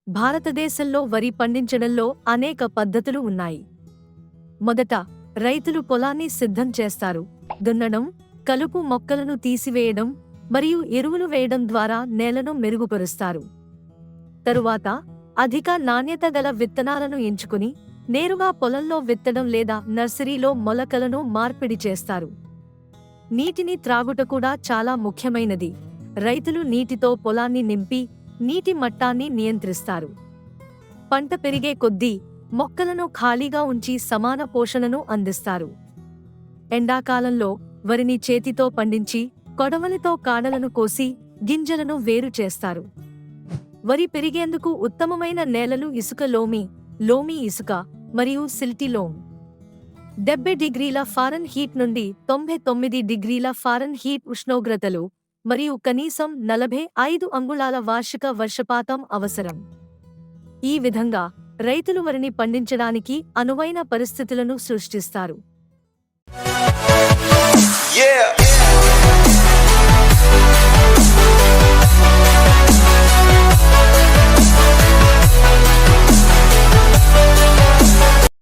భారతదేశంలో వరి పండించడంలో అనేక పద్ధతులు ఉన్నాయి. మొదట రైతులు పొలాన్ని సిద్ధం చేస్తారు. దున్నడం, కలుపు మొక్కలను తీసివేయడం మరియు ఎరువులు వేయడం ద్వారా నేలను మెరుగుపరుస్తారు. తరువాత అధిక నాణ్యత గల విత్తనాలను ఎంచుకుని నేరుగా పొలంలో విత్తడం లేదా నర్సరీలో మొలకలను మార్పిడి చేస్తారు. నీటిని త్రాగుట కూడా చాలా ముఖ్యమైనది. రైతులు నీటితో పొలాన్ని నింపి నీటి మట్టాన్ని నియంత్రిస్తారు. పంట పెరిగే కొద్దీ మొక్కలను ఖాళీగా ఉంచి సమాన పోషణను అందిస్తారు. ఎండాకాలంలో వరిని చేతితో పండించి కొడవలితో కాడలను కోసి గింజలను వేరు చేస్తారు. వరి పెరిగేందుకు ఉత్తమమైన నేలలు ఇసుక లోమి ఇసుక మరియు సిల్టీ లోమ్. 70 డిగ్రీల ఫారెన్హీట్ నుండి 99 డిగ్రీల ఫారెన్హీట్ ఉష్ణోగ్రతలు మరియు కనీసం 45 అంగుళాల వార్షిక వర్షపాతం అవసరం. ఈ విధంగా రైతులు వరిని పండించడానికి అనువైన పరిస్థితులను సృష్టిస్తారు. Yeah.